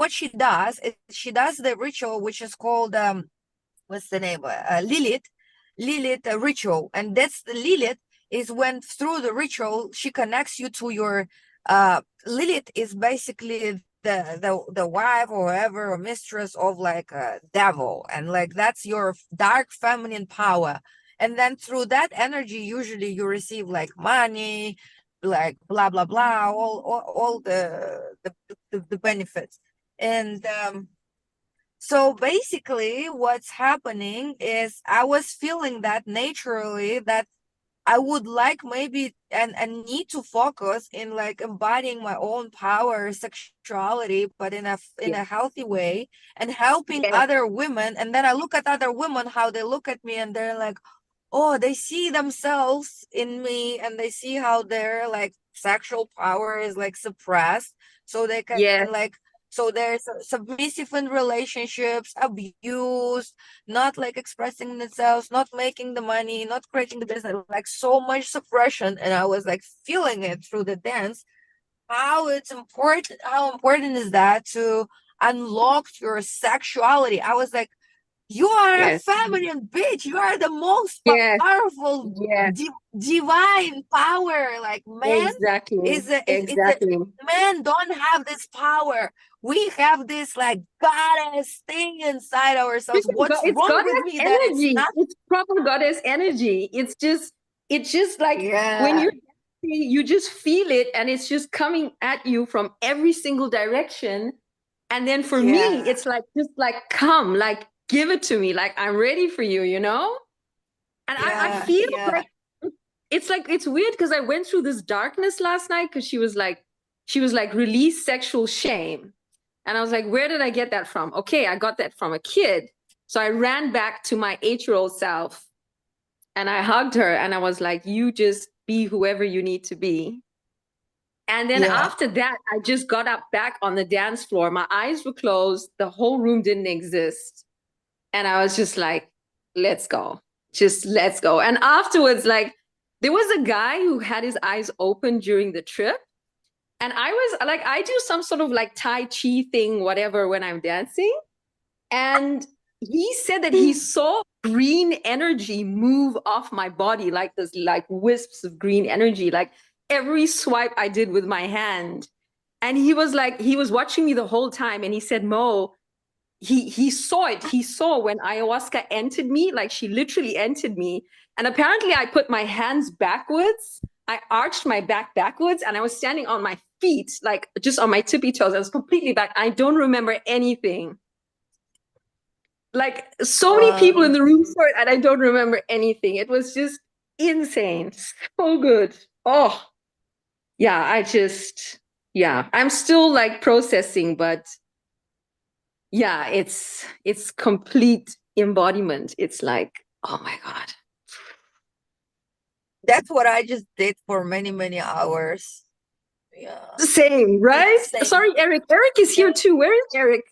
what she does is she does the ritual, which is called what's the name? Lilith ritual, and that's the Lilith is when through the ritual she connects you to your Lilith is basically the wife or whoever or mistress of like a devil, and like that's your dark feminine power. And then through that energy, usually you receive like money, like blah blah blah, all the benefits. And so basically, what's happening is I was feeling that naturally that I would like maybe and need to focus in like embodying my own power, sexuality, but in Yeah. a healthy way and helping Yeah. other women. And then I look at other women, how they look at me, and they're like, oh, they see themselves in me, and they see how their like sexual power is like suppressed, so they can Yeah. like so there's submissive in relationships, abused, not like expressing themselves, not making the money, not creating the business, like so much suppression. And I was like feeling it through the dance. How important is that to unlock your sexuality? I was like, you are a Yes. feminine bitch. You are the most Yes. powerful Yes. divine power. Like man Exactly. is a Exactly. men don't have this power. We have this like goddess thing inside ourselves. What's It's wrong with goddess me that it's energy. not? It's proper goddess energy. It's just like when Yeah, you're dancing, you just feel it and it's just coming at you from every single direction. And then for me, yeah, it's like just like come, like give it to me. Like I'm ready for you, you know? And I yeah, feel yeah. like it's weird because I went through this darkness last night because she was like release sexual shame. And I was like, where did I get that from? Okay, I got that from a kid. So I ran back to my 8 year old self and I hugged her and I was like, you just be whoever you need to be. And then Yeah. after that, I just got up back on the dance floor. My eyes were closed. The whole room didn't exist. And I was just like, let's go. Just let's go. And afterwards, like, there was a guy who had his eyes open during the trip. And I was like, I do some sort of like Tai Chi thing, whatever, when I'm dancing. And he said that he saw green energy move off my body, like this, like wisps of green energy, like every swipe I did with my hand. And he was like, he was watching me the whole time. And he said, Mo, he saw it. He saw when ayahuasca entered me, like she literally entered me. And apparently I put my hands backwards. I arched my back backwards and I was standing on my feet, like just on my tippy toes. I was completely back. I don't remember anything. Like so many people in Um, the room saw it and I don't remember anything. It was just insane. So good. Oh, yeah, yeah, I'm still like processing, but yeah, it's complete embodiment. It's like, oh my God. that's what I just did for many, many hours. Yeah. Same, right? Insane. Sorry, Eric. Eric is here Yeah. too. Where is Eric?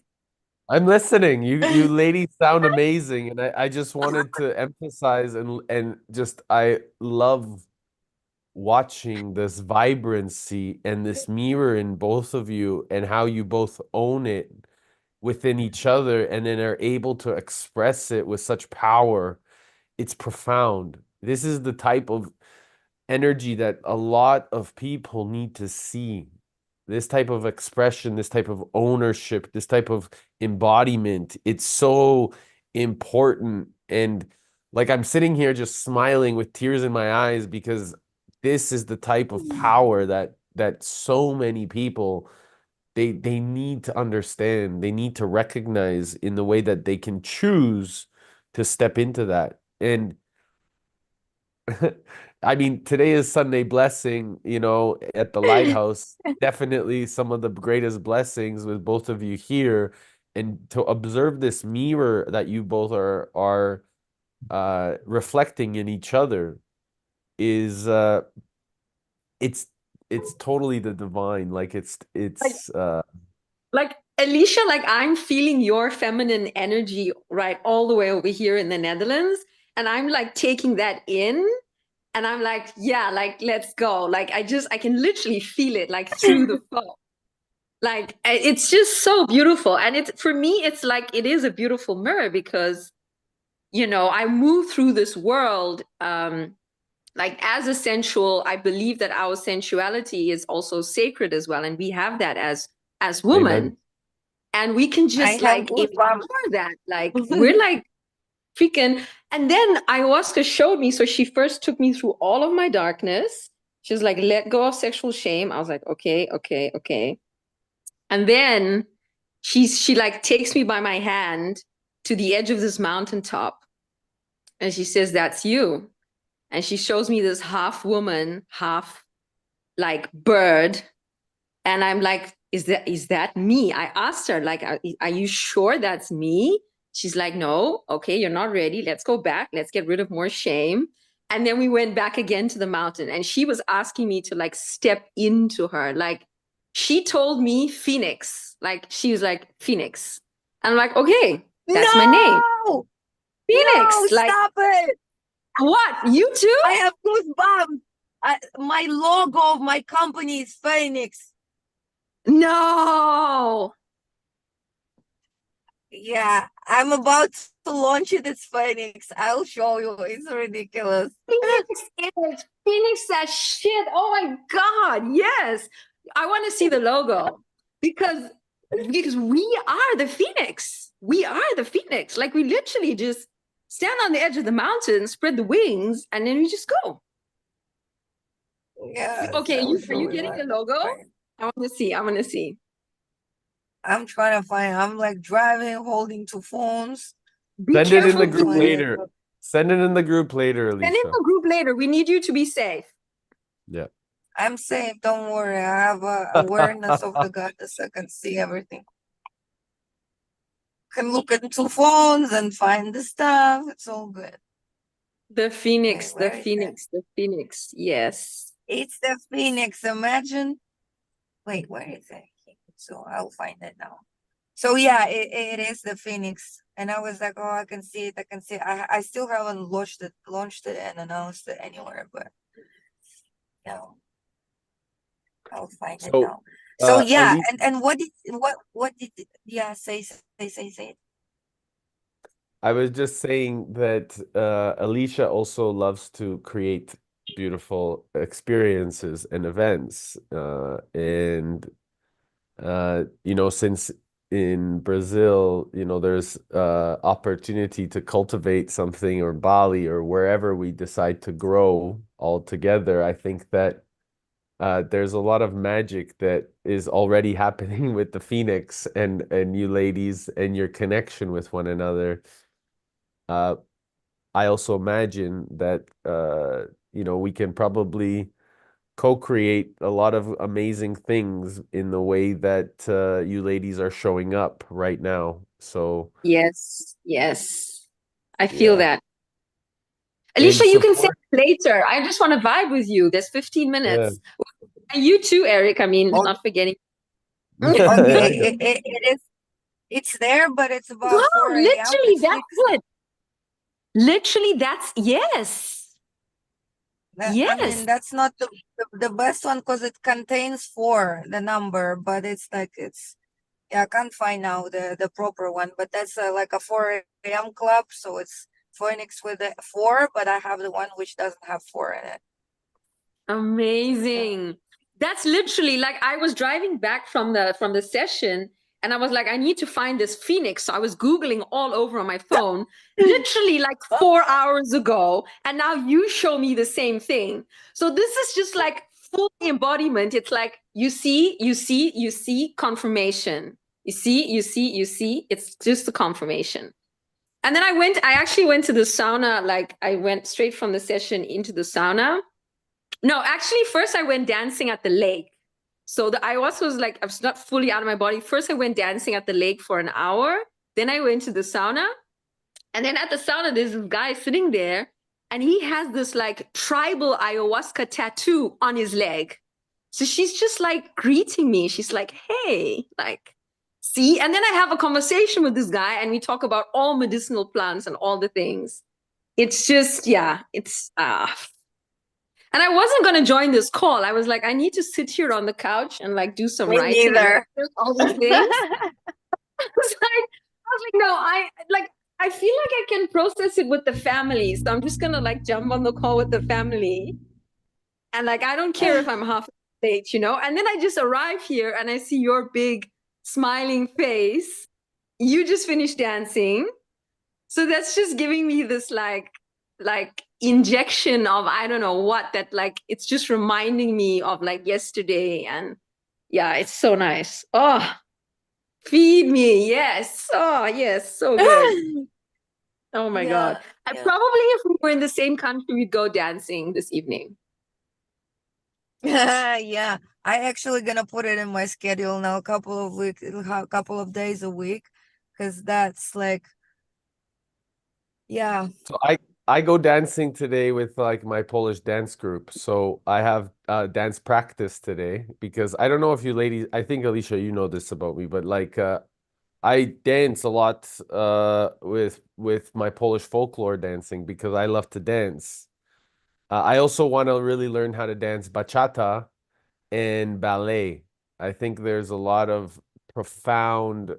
I'm listening. You ladies sound amazing, and I just wanted to emphasize and just I love watching this vibrancy and this mirror in both of you and how you both own it within each other and then are able to express it with such power. It's profound. This is the type of energy that a lot of people need to see. This type of expression, this type of ownership, this type of embodiment, it's so important. And like I'm sitting here just smiling with tears in my eyes because this is the type of power that so many people they need to understand. They need to recognize in the way that they can choose to step into that. And I mean, today is Sunday blessing, at the Lighthouse. Definitely some of the greatest blessings with both of you here. And to observe this mirror that you both are reflecting in each other is it's it's totally the divine. Like it's Like, it's like Alicia, like I'm feeling your feminine energy right all the way over here in the Netherlands. And I'm like taking that in. And I'm like, yeah, like let's go. Like I can literally feel it like through the phone. Like it's just so beautiful. And it's for me, it's like it is a beautiful mirror because, I move through this world like as a sensual. I believe that our sensuality is also sacred as well. And we have that as Amen. women. And we can I just have like goosebumps. ignore that. Like we're like freaking. And then ayahuasca showed me. So she first took me through all of my darkness. She was like, let go of sexual shame. I was like, okay, okay, okay. And then she like takes me by my hand to the edge of this mountaintop. And she says, that's you. And she shows me this half woman, half like bird. And I'm like, is that me? I asked her, like, are you sure that's me? She's like, no, okay, you're not ready. Let's go back. Let's get rid of more shame. And then we went back again to the mountain. And she was asking me to like step into her. Like she told me Phoenix. Like she was like, Phoenix. And I'm like, okay, that's my name. No, no, Phoenix. Like, stop it. what? You too? I have goosebumps. My logo of my company is Phoenix. No. Yeah, I'm about to launch it. It's Phoenix. I'll show you. It's ridiculous. Phoenix that shit. Oh my God. Yes. I want to see the logo because we are the Phoenix. We are the Phoenix. Like we literally just stand on the edge of the mountain, spread the wings, and then we just go. Yeah. Okay, are you getting the logo? I want to see. I want to see. I'm trying to find. I'm like driving, holding two phones. Send it in the Careful, group find it. later. Send it in the group later, Send in Alicia. the group later. We need you to be safe. Yeah. I'm safe. Don't worry. I have awareness of the goddess. I can see everything. Can look at two phones and find the stuff. It's all good. The Phoenix, Okay, the Phoenix, the Phoenix. Yes. It's the Phoenix. Imagine. Wait, where is it? So I'll find it now. So yeah, it is the Phoenix. And I was like, oh, I can see it. I can see it. I still haven't launched it and announced it anywhere, but no, I'll find it So, now. So yeah, Alicia, and what did yeah, say. I was just saying that Alicia also loves to create beautiful experiences and events. Since in Brazil, there's opportunity to cultivate something, or Bali, or wherever we decide to grow all together. I think that there's a lot of magic that is already happening with the Phoenix and you ladies and your connection with one another. I also imagine that we can probably co-create a lot of amazing things in the way that you ladies are showing up right now. So Yes. Yes. I feel yeah, that. and Alicia, you can say support. later. I just want to vibe with you. There's 15 Yeah. minutes. And you too, Eric. I mean, Oh, not forgetting. okay, I know. it is. It's there, but it's about Wow, 4 a.m. literally, It's that's fixed. it. Literally, that's yes. I mean, Yes. that's not the best one because it contains four, the number, but it's like yeah, I can't find now the proper one, but that's like a 4 a.m. club, so it's Phoenix with the four, but I have the one which doesn't have four in it. Amazing. That's literally like I was driving back from the session and I was like, I need to find this Phoenix. So I was Googling all over on my phone, literally like 4 hours ago. And now you show me the same thing. So this is just like full embodiment. It's like you see confirmation. You see. It's just a confirmation. And then I actually went to the sauna. Like I went straight from the session into the sauna. No, actually, first I went dancing at the lake. So the ayahuasca was like, I was not fully out of my body. First, I went dancing at the lake for an hour. Then I went to the sauna. And then at the sauna, there's this guy sitting there and he has this like tribal ayahuasca tattoo on his leg. So she's just like greeting me. She's like, hey, like, see? And then I have a conversation with this guy and we talk about all medicinal plants and all the things. It's just, yeah, it's And I wasn't going to join this call. I was like, I need to sit here on the couch and like do some Me writing, neither. all these things. I was like, no, I feel like I can process it with the family. So I'm just gonna like jump on the call with the family. And like I don't care if I'm half late, you know? And then I just arrive here and I see your big smiling face. You just finished dancing. So that's just giving me this like injection of I don't know what, that like it's just reminding me of like yesterday. And yeah, it's so nice. Oh, feed me. Yes. Oh, yes. So good. Oh my God. Yeah, I yeah. probably, if we were in the same country, we'd go dancing this evening. Yeah, I actually gonna put it in my schedule now, a couple of days a week, because that's like, yeah. So I go dancing today with like my Polish dance group. So I have dance practice today because I don't know if you ladies, I think Alicia, you know this about me, but like I dance a lot with my Polish folklore dancing because I love to dance. I also want to really learn how to dance bachata and ballet. I think there's a lot of profound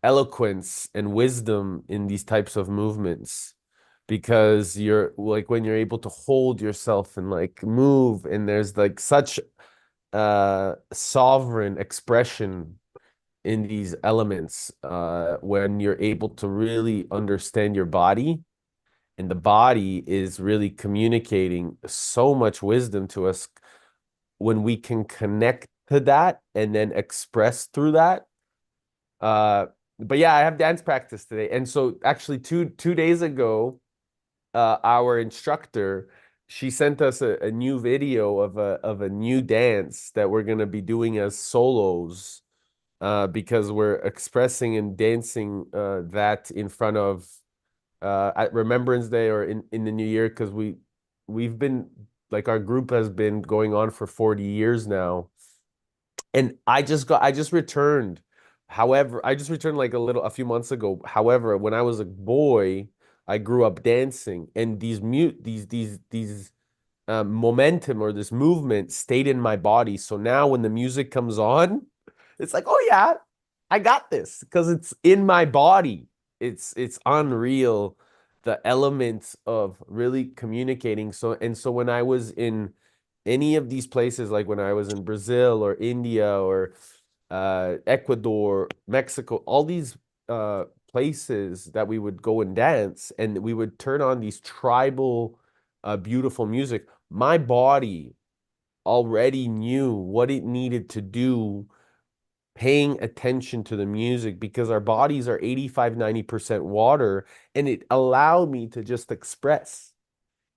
eloquence and wisdom in these types of movements because you're like when you're able to hold yourself and like move and there's like such sovereign expression in these elements when you're able to really understand your body, and the body is really communicating so much wisdom to us when we can connect to that and then express through that. But yeah, I have dance practice today. And so actually two days ago, our instructor, she sent us a new video of a new dance that we're gonna be doing as solos, because we're expressing and dancing that in front of at Remembrance Day or in the New Year, because we've been like our group has been going on for 40 years now. And I just returned. However, I just returned like a few months ago. However, when I was a boy, I grew up dancing, and these momentum or this movement stayed in my body. So now when the music comes on, it's like, oh yeah, I got this because it's in my body. It's unreal, the elements of really communicating. So when I was in any of these places, like when I was in Brazil or India or Ecuador, Mexico, all these places that we would go and dance, and we would turn on these tribal, beautiful music. My body already knew what it needed to do, paying attention to the music, because our bodies are 85-90% water, and it allowed me to just express.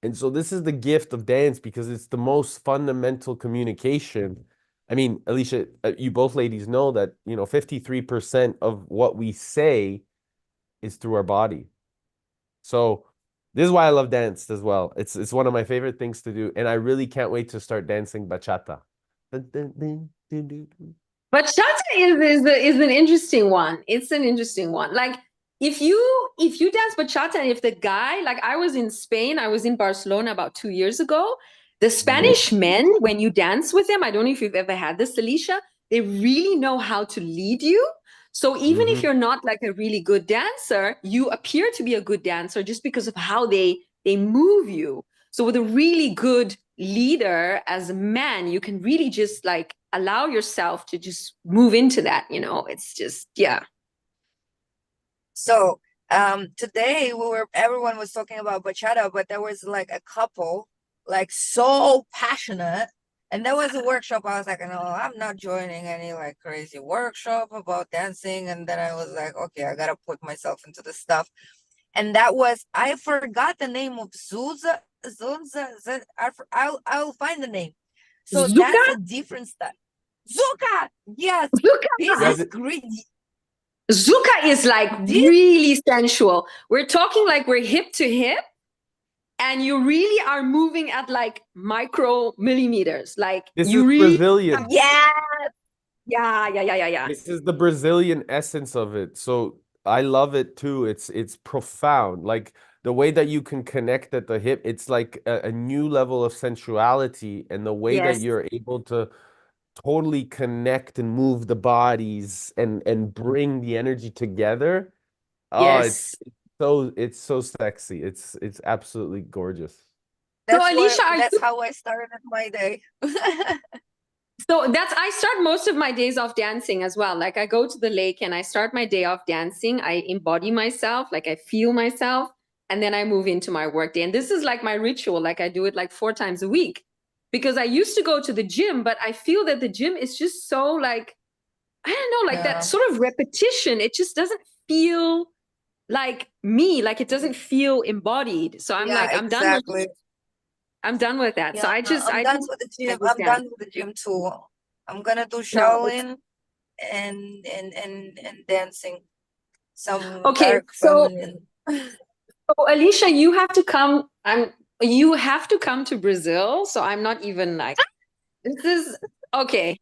And so this is the gift of dance because it's the most fundamental communication. I mean, Alicia, you both ladies know that, 53% of what we say is through our body. So this is why I love dance as well. It's one of my favorite things to do, and I really can't wait to start dancing bachata. Bachata is an interesting one. It's an interesting one. Like if you dance bachata, and if the guy, like I was in Spain, I was in Barcelona about 2 years ago. The Spanish men, when you dance with them, I don't know if you've ever had this, Alicia, they really know how to lead you. So even if you're not like a really good dancer, you appear to be a good dancer just because of how they move you. So with a really good leader as a man, you can really just like allow yourself to just move into that, it's just, yeah. So today everyone was talking about bachata, but there was like a couple like so passionate, and there was a workshop. I was like, no, I'm not joining any like crazy workshop about dancing. And then I was like, okay, I gotta put myself into the stuff. And that was, I forgot the name of Zunza. I'll find the name. So Zuka? that's a different style. Zuka, yes, Zuka. this is great. Zuka is like really sensual. We're talking like we're hip to hip, and you really are moving at like micro millimeters. Like This you is really, Brazilian. Yeah. yeah. This is the Brazilian essence of it. So I love it too. It's profound. Like the way that you can connect at the hip, it's like a new level of sensuality, and the way that Yes. you're able to totally connect and move the bodies and bring the energy together. Oh, Yes. it's so sexy. It's absolutely gorgeous. So Alicia, are That's you how I started my day. so that's I start most of my days off dancing as well. Like I go to the lake and I start my day off dancing. I embody myself, like I feel myself, and then I move into my work day. And this is like my ritual. Like I do it like 4 times a week because I used to go to the gym, but I feel that the gym is just so like, I don't know, like that Yeah. sort of repetition. It just doesn't feel like me, like it doesn't feel embodied. So I'm Yeah, like, exactly. I'm done with that. So Yeah, I'm I done just, with the I gym. just I'm dance. done with the gym too. I'm gonna do No, it's Shaolin and dancing. Some okay. dark feminine. So Alicia, you have to come. You have to come to Brazil. So I'm not even like this is okay.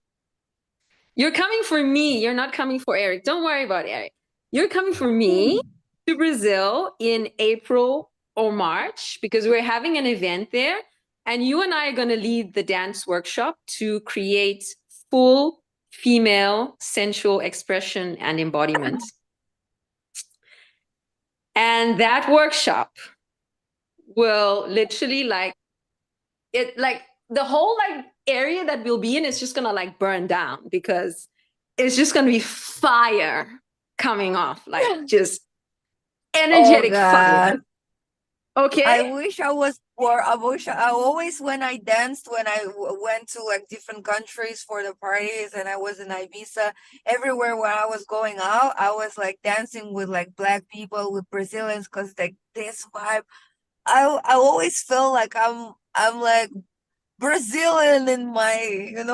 You're coming for me. You're not coming for Eric. Don't worry about Eric. You're coming for me to Brazil in April or March because we're having an event there. And you and I are going to lead the dance workshop to create full female sensual expression and embodiment. And that workshop will literally like the whole like area that we'll be in is just gonna like burn down because it's just gonna be fire coming off, like just Oh energetic fire. God. Okay. I wish I was more. I wish I always when I danced when I went to like different countries for the parties and I was in Ibiza. Everywhere where I was going out, I was like dancing with like black people, with Brazilians, because like this vibe. I always feel like I'm like Brazilian in my, in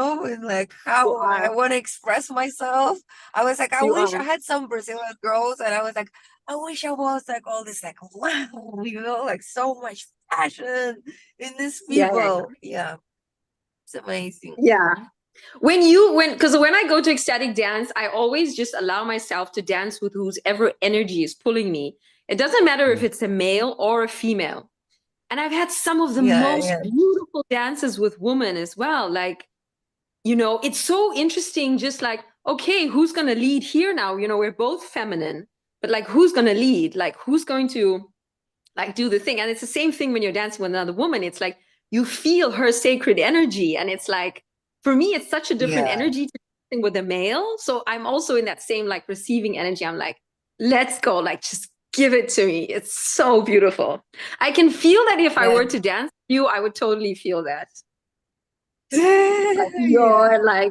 like You how I are. want to express myself. I was like, I You wish I are. had some Brazilian girls, and I was like, I wish I was like all this, like wow, like so much passion in these Yeah, yeah, people. Yeah, it's amazing. yeah. Because when I go to ecstatic dance, I always just allow myself to dance with whoever energy is pulling me. It doesn't matter if Mm. it's a male or a female. And I've had some of the Yeah, most yeah, beautiful dances with women as well. Like, it's so interesting. Just like, okay, who's going to lead here now? We're both feminine, but like, who's going to lead? Like, who's going to like do the thing? And it's the same thing when you're dancing with another woman. It's like you feel her sacred energy. And it's like, for me, it's such a different yeah, energy to dancing with a male. So I'm also in that same like receiving energy. I'm like, let's go. Like, just give it to me. It's so beautiful. I can feel that if I yeah, were to dance with you, I would totally feel that. Like yeah.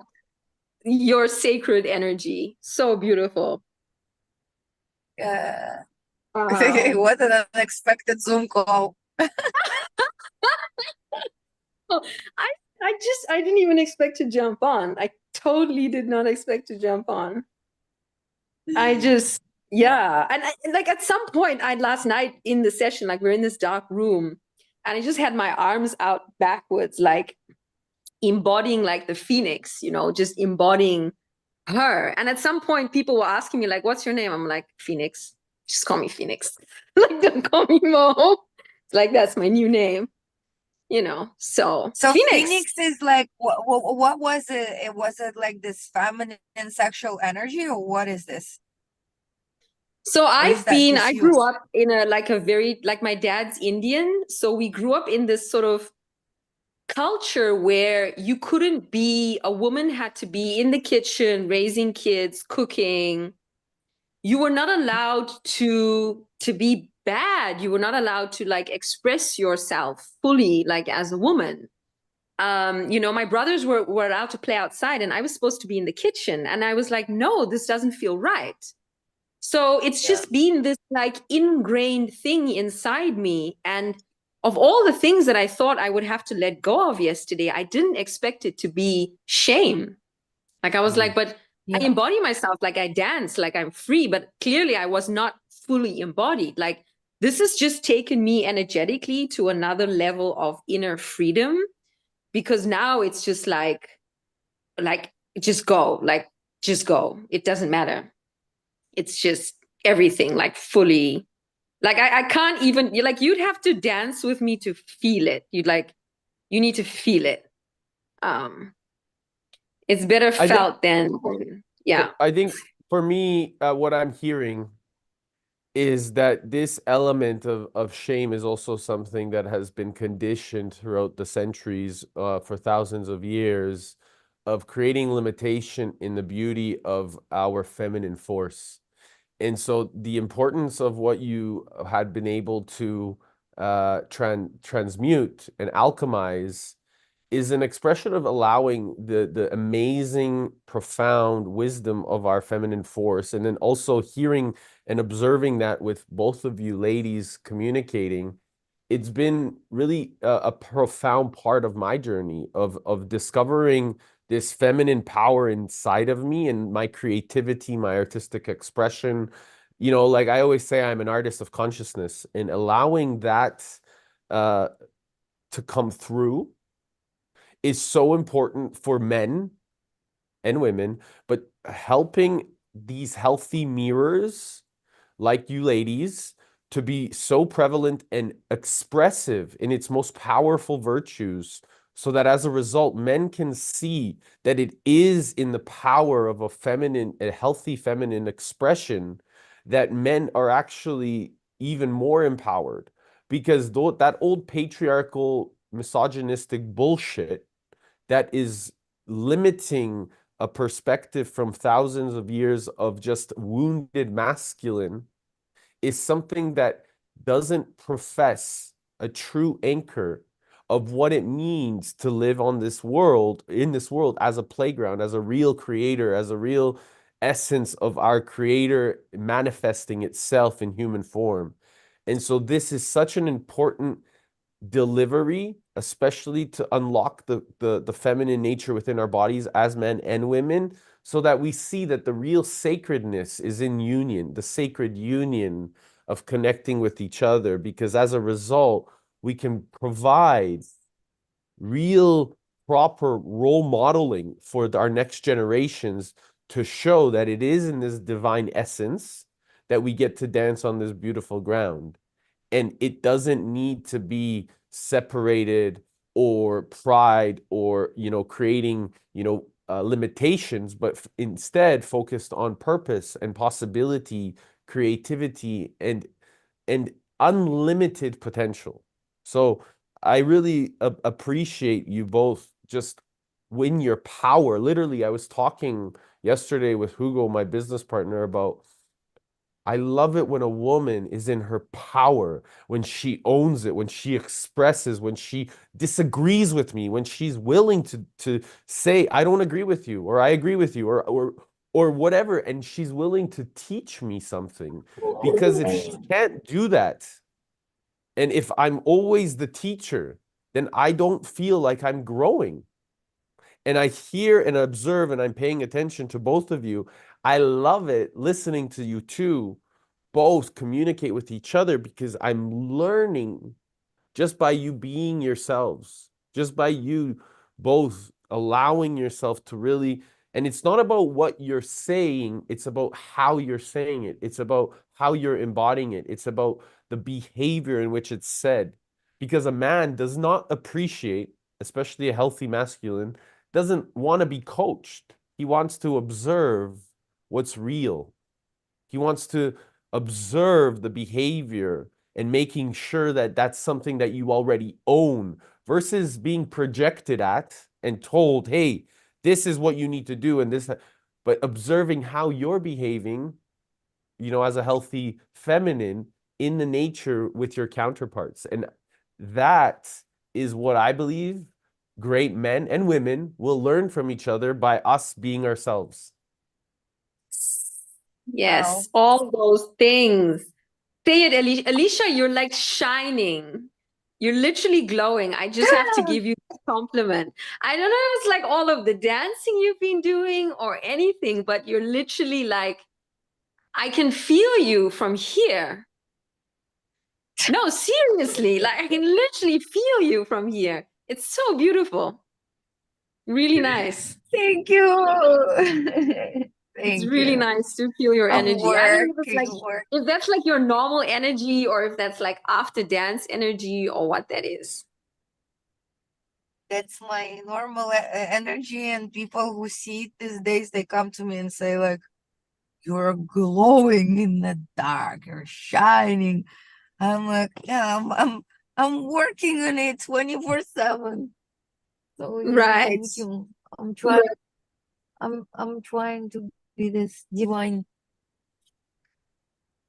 your sacred energy. So beautiful. Yeah. Um, What an unexpected Zoom call. I I didn't even expect to jump on. I totally did not expect to jump on. I just yeah, and like at some point, I last night in the session, like we're in this dark room, and I just had my arms out backwards, like embodying like the phoenix, just embodying her. And at some point, people were asking me like, "What's your name?" I'm like, "Phoenix. Just call me Phoenix. Like, don't call me Mo." It's like that's my new name. So So Phoenix. Phoenix is like what was it? Was it like this feminine sexual energy, or what is this? So Or is that just I you? grew up in a very, like my dad's Indian. So we grew up in this sort of culture where you couldn't be, a woman had to be in the kitchen, raising kids, cooking. You were not allowed to be bad. You were not allowed to like express yourself fully, like as a woman. My brothers were allowed to play outside and I was supposed to be in the kitchen. And I was like, no, this doesn't feel right. So it's Yeah. just been this like ingrained thing inside me. And of all the things that I thought I would have to let go of yesterday, I didn't expect it to be shame. Like I was like, Mm. but I Yeah. embody myself, like I dance, like I'm free, but clearly I was not fully embodied. Like this has just taken me energetically to another level of inner freedom because now it's just like just go, like just go. It doesn't matter. It's just everything, like fully. Like I can't even, like you'd have to dance with me to feel it. You need to feel it. It's better I think felt than, yeah. I think for me, what I'm hearing is that this element of shame is also something that has been conditioned throughout the centuries, for thousands of years, of creating limitation in the beauty of our feminine force. And so the importance of what you had been able to transmute and alchemize is an expression of allowing the amazing, profound wisdom of our feminine force, and then also hearing and observing that with both of you ladies communicating. It's been really a profound part of my journey of discovering this feminine power inside of me and my creativity, my artistic expression. Like I always say, I'm an artist of consciousness, and allowing that uh, to come through is so important for men and women, but helping these healthy mirrors like you ladies to be so prevalent and expressive in its most powerful virtues, so that as a result, men can see that it is in the power of a healthy feminine expression, that men are actually even more empowered. Because that old patriarchal misogynistic bullshit that is limiting a perspective from thousands of years of just wounded masculine is something that doesn't profess a true anchor of what it means to live in this world as a playground, as a real creator, as a real essence of our creator manifesting itself in human form. And so this is such an important delivery, especially to unlock the feminine nature within our bodies as men and women, so that we see that the real sacredness is in union, the sacred union of connecting with each other, because as a result, we can provide real proper role modeling for our next generations to show that it is in this divine essence that we get to dance on this beautiful ground. And it doesn't need to be separated or pride or creating limitations, but instead focused on purpose and possibility, creativity, and unlimited potential. So I really appreciate you both just in your power. Literally, I was talking yesterday with Hugo, my business partner, about I love it when a woman is in her power, when she owns it, when she expresses, when she disagrees with me, when she's willing to say, I don't agree with you, or I agree with you, or whatever, and she's willing to teach me something. Because if she can't do that, and if I'm always the teacher, then I don't feel like I'm growing. And I hear and observe, and I'm paying attention to both of you. I love it listening to you two both communicate with each other, because I'm learning just by you being yourselves, just by you both allowing yourself to really. And it's not about what you're saying, it's about how you're saying it. It's about how you're embodying it. It's about the behavior in which it's said. Because a man does not appreciate, especially a healthy masculine, doesn't want to be coached. He wants to observe what's real. He wants to observe the behavior and making sure that that's something that you already own, versus being projected at and told, hey, this is what you need to do, and this, but observing how you're behaving, as a healthy feminine in the nature with your counterparts. And that is what I believe great men and women will learn from each other by us being ourselves. Yes, all those things. Say it, Alicia, you're like shining. You're literally glowing. I just have to give you a compliment. I don't know if it's like all of the dancing you've been doing or anything, but you're literally like, I can feel you from here. No, seriously, like I can literally feel you from here. It's so beautiful. Really nice. Thank you. It's Thank really you. nice to feel your I'm energy. I don't know if it's like working. if that's like your normal energy or if that's like after dance energy or what that is. That's my normal energy, and people who see it these days, they come to me and say like, "You're glowing in the dark. You're shining." I'm like, yeah, I'm working on it 24/7. So yeah, Right. thank you. I'm trying. I'm trying to be this divine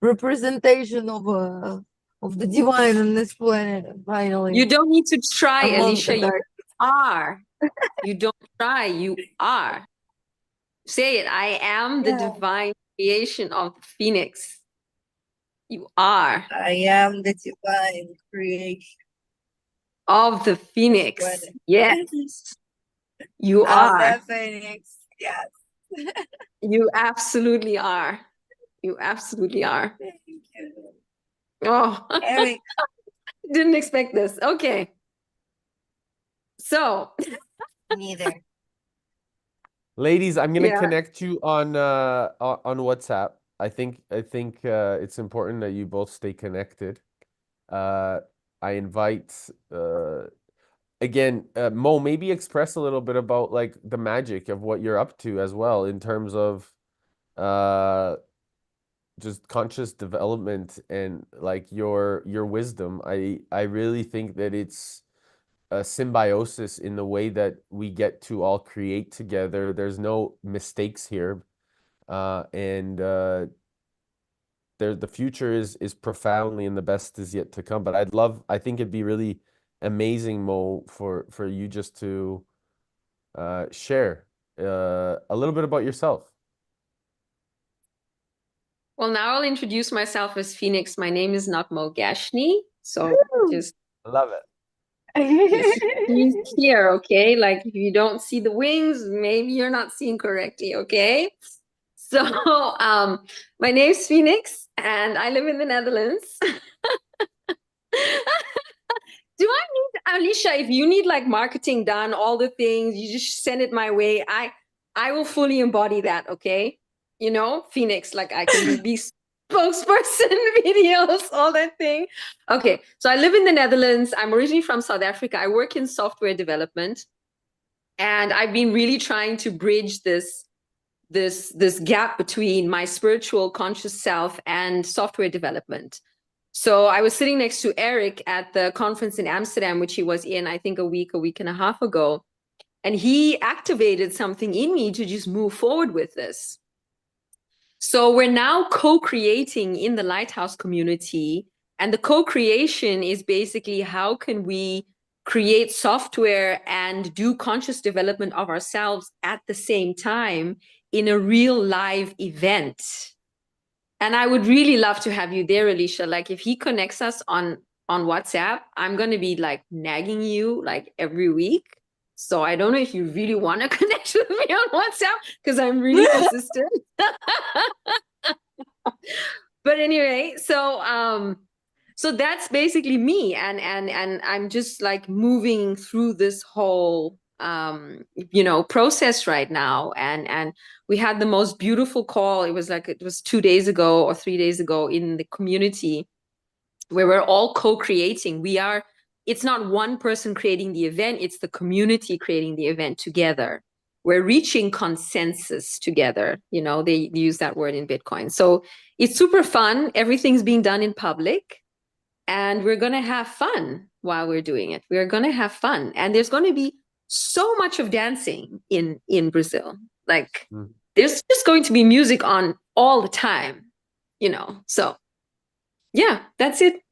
representation of the divine on this planet. Finally, You don't need to try, among Alicia. the You dark. are. You don't try. You are. Say it. I am the Yeah, divine creation of the phoenix. You are I am the divine creation of the of this phoenix. planet. Yes, you I'm are. the phoenix. Yes. You absolutely are. You absolutely are. Thank you. Oh, Eric, didn't expect this. Okay. So, neither. Ladies, I'm gonna yeah. connect you on WhatsApp. I think it's important that you both stay connected. Uh, I invite again, Mo, maybe express a little bit about like the magic of what you're up to as well in terms of uh just conscious development and like your wisdom. I really think that it's a symbiosis in the way that we get to all create together. There's no mistakes here. And the future is profoundly and the best is yet to come. But I think it'd be really amazing, Mo, for you just to share a little bit about yourself. Well, now I'll introduce myself as Phoenix. My name is not Mo Gashni. So just I love it. he's here, okay? Like if you don't see the wings, maybe you're not seeing correctly, okay? So my name's Phoenix and I live in the Netherlands. Do I need Alicia, if you need like marketing done, all the things, you just send it my way. I will fully embody that, okay? You know, Phoenix, like I can be spokesperson, videos, all that thing. Okay, so I live in the Netherlands. I'm originally from South Africa. I work in software development, and I've been really trying to bridge this gap between my spiritual conscious self and software development. So I was sitting next to Eric at the conference in Amsterdam, which he was in, I think a week and a half ago. And he activated something in me to just move forward with this. So we're now co-creating in the Lighthouse community. And the co-creation is basically how can we create software and do conscious development of ourselves at the same time in a real live event. And I would really love to have you there, Alicia. Like if he connects us on WhatsApp, I'm going to be like nagging you like every week. So I don't know if you really want to connect with me on WhatsApp because I'm really persistent. But anyway, so that's basically me, and I'm just like moving through this whole process right now, and we had the most beautiful call. It was 2 days ago or 3 days ago in the community where we're all co-creating. It's not one person creating the event, it's the community creating the event together. We're reaching consensus together. They use that word in Bitcoin. So it's super fun. Everything's being done in public, and we're going to have fun while we're doing it. We're going to have fun. And there's going to be so much of dancing in Brazil. Like there's just going to be music on all the time, So yeah, that's it.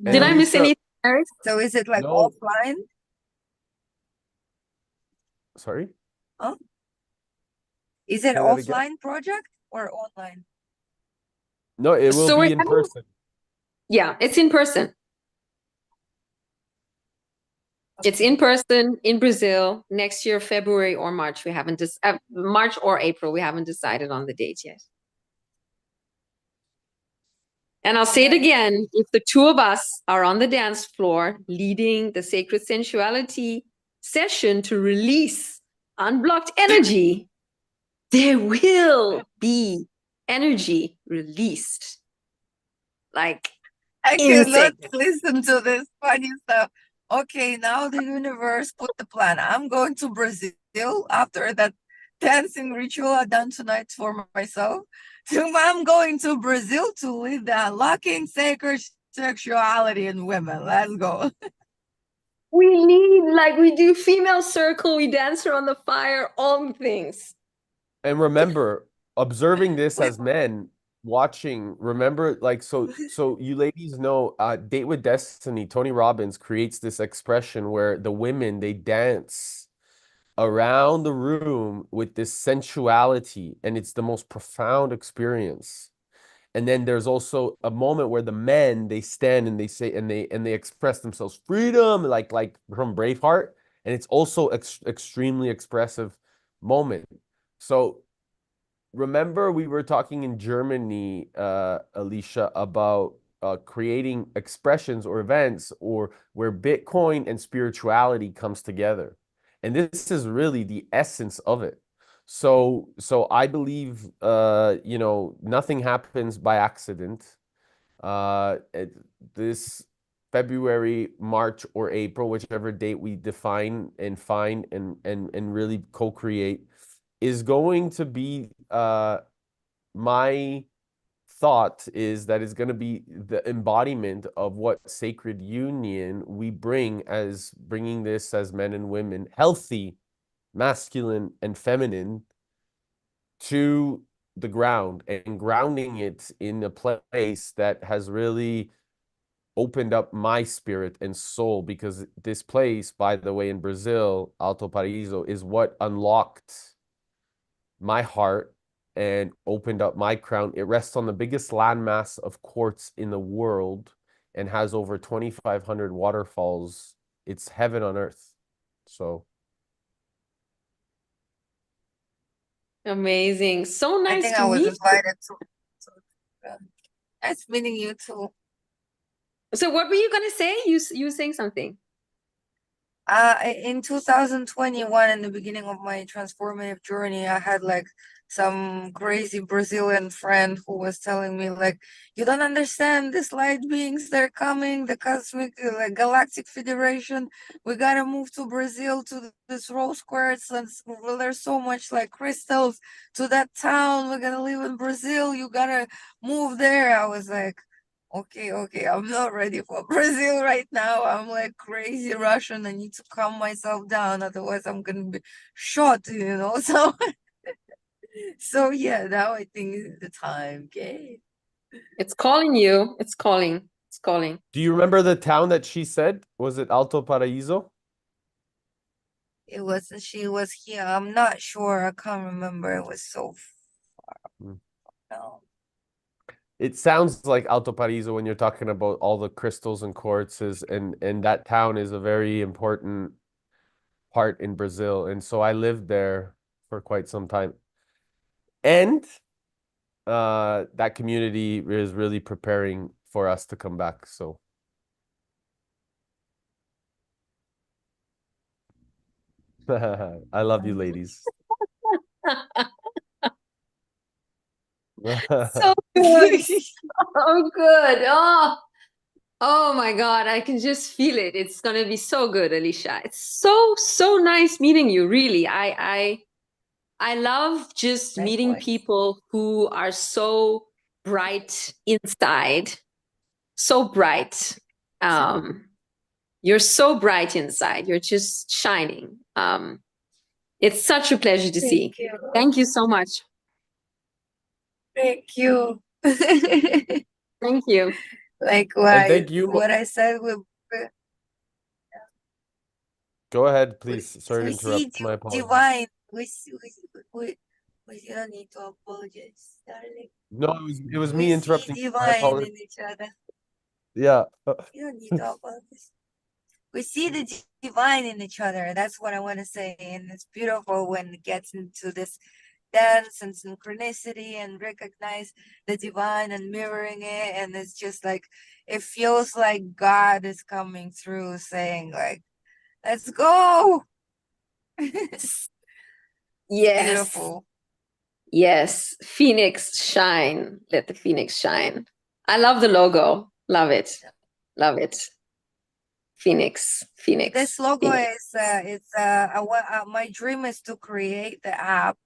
Did I miss anything, Eric? So is it like No. offline? Sorry? Huh? Is it Say that again? offline project or online? No, it will So we're be in person. Yeah, it's in person. It's in person in Brazil next year, February or March. We haven't March or April. We haven't decided on the date yet. And I'll say it again, if the two of us are on the dance floor leading the sacred sensuality session to release unblocked energy, there will be energy released. Like I insane. cannot listen to this funny stuff. Okay, now the universe put the plan. I'm going to Brazil after that dancing ritual I done tonight for myself. I'm going to Brazil to lead the unlocking sacred sexuality in women. Let's go. We need, like, we do female circle, we dance around the fire, all the things. And remember, observing this as men, watching, remember, like, so you ladies know, Date with Destiny, Tony Robbins creates this expression where the women, they dance around the room with this sensuality, and it's the most profound experience. And then there's also a moment where the men, they stand and they say, and they express themselves, freedom, like from Braveheart, and it's also extremely expressive moment. So remember, we were talking in Germany, Alicia, about creating expressions or events or where Bitcoin and spirituality comes together. And this is really the essence of it. So I believe, nothing happens by accident. This February, March, or April, whichever date we define and find and really co-create, is going to be, my thought is that it's going to be the embodiment of what sacred union we bring, as bringing this as men and women, healthy, masculine and feminine, to the ground, and grounding it in a place that has really opened up my spirit and soul, because this place, by the way, in Brazil, Alto Paraíso, is what unlocked my heart and opened up my crown. It rests on the biggest landmass of quartz in the world and has over 2,500 waterfalls. It's heaven on earth. So Amazing. So I nice think to I was meet you. invited nice meeting you too. So what were you gonna say? You were saying something. In 2021, in the beginning of my transformative journey, I had like some crazy Brazilian friend who was telling me like, you don't understand these light beings, they're coming, the cosmic, like galactic federation. We gotta move to Brazil to this rose quartz, and well, there's so much like crystals to that town. We're gonna live in Brazil. You gotta move there. I was like, okay, I'm not ready for Brazil right now. I'm like crazy Russian. I need to calm myself down, otherwise I'm gonna be shot, So, so yeah, now I think is the time. Okay. It's calling you. It's calling. It's calling. do you remember the town that she said? Was it Alto Paraíso? She was here. I'm not sure. I can't remember. It was so Mm. far. It sounds like Alto Paraíso when you're talking about all the crystals and quartzes, and that town is a very important part in Brazil. And so I lived there for quite some time. And that community is really preparing for us to come back. So I love you, ladies. So good. So good. Oh my God. I can just feel it. It's gonna be so good, Alicia. It's so nice meeting you. Really. I love just meeting Likewise. people who are so bright inside. So bright. You're so bright inside. You're just shining. It's such a pleasure to see. Thank you. Thank you so much. Thank you. Thank you. And Likewise. thank you. What I said will. Go ahead, please. Sorry to We see interrupt. My apologies. divine. We don't need to apologize, darling. No, it was me We see interrupting. My divine apologies. in each other. Yeah. You don't need to apologize. We see the divine in each other. That's what I want to say. And it's beautiful when it gets into this dance and synchronicity and recognize the divine and mirroring it. And it's just like, it feels like God is coming through saying like, let's go. Yes. Beautiful. Yes. Phoenix shine. Let the phoenix shine. I love the logo. Love it. Love it. Phoenix. Phoenix. This logo Phoenix. my dream is to create the app.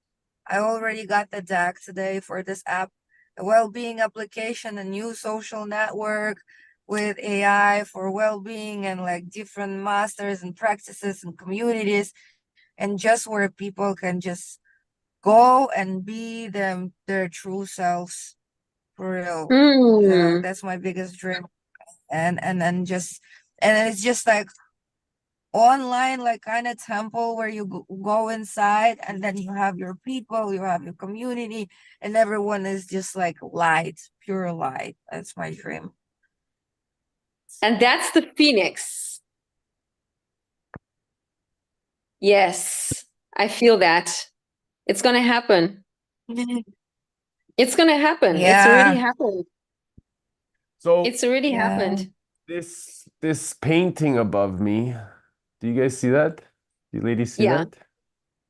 I already got the deck today for this app, a well-being application, a new social network with AI for well-being and like different masters and practices and communities, and just where people can just go and be their true selves for real. Mm. That's my biggest dream. And it's just like online, like kind of temple where you go inside, and then you have your people, you have your community, and everyone is just like light, pure light. That's my dream. And that's the phoenix. Yes, I feel that. It's going to happen. It's going to happen. It's already Yeah, happened. So It's already yeah, happened. this painting above me, do you guys see that? You ladies see Yeah. that?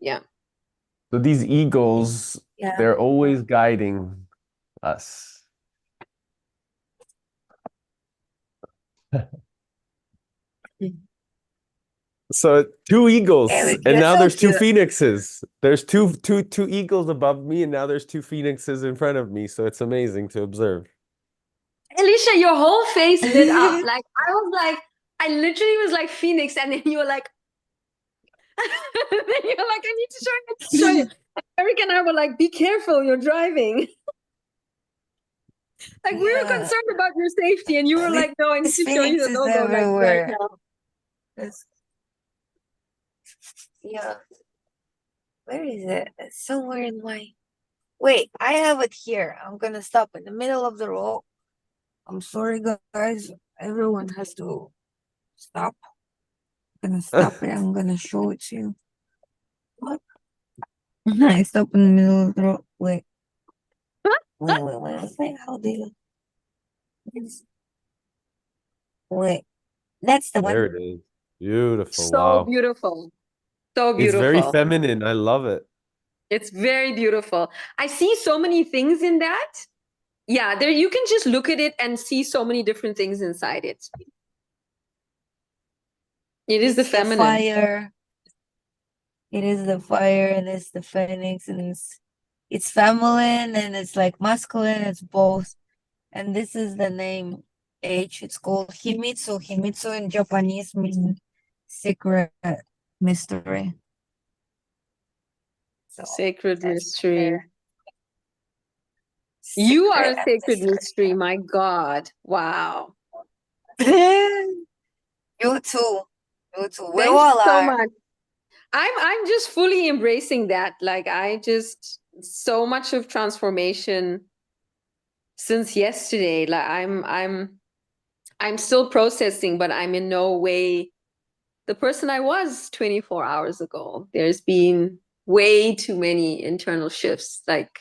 Yeah. So these eagles, yeah. they're always guiding us. So two eagles, and You're now so there's two cute. phoenixes. There's two eagles above me, and now there's two phoenixes in front of me. So it's amazing to observe. Alicia, your whole face lit up. Like I was like, I literally was like Phoenix, and then you were like, then you're like, I need to show you, I need to show you. And Eric and I were like, be careful, you're driving. Like we were Yeah, concerned about your safety, and you were like, no, I need this to show you Phoenix the is logo like right everywhere. now. It's, yeah, where is it? It's somewhere in my. Wait, I have it here. I'm gonna stop in the middle of the road. I'm sorry, guys. Everyone has to stop. I'm gonna stop it. I'm gonna show it to you. What? I stop in the middle of the road. Wait. How do you? Wait, that's the There one. it is. Beautiful. So Wow. beautiful. So It's very beautiful. feminine. I love it. It's very beautiful. I see so many things in that. Yeah, there you can just look at it and see so many different things inside it. It is the It's the feminine. fire. It is the fire, and it's the phoenix, and it's feminine, and it's like masculine. It's both. And this is the name H. It's called Himitsu. Himitsu in Japanese means secret mystery. So Sacred that's mystery. You are a secret sacred mystery. mystery, my God. Wow. You too. You too. We Thank you all so are. much. I'm just fully embracing that. Like I just so much of transformation since yesterday. Like I'm still processing, but I'm in no way the person I was 24 hours ago. There's been way too many internal shifts. Like,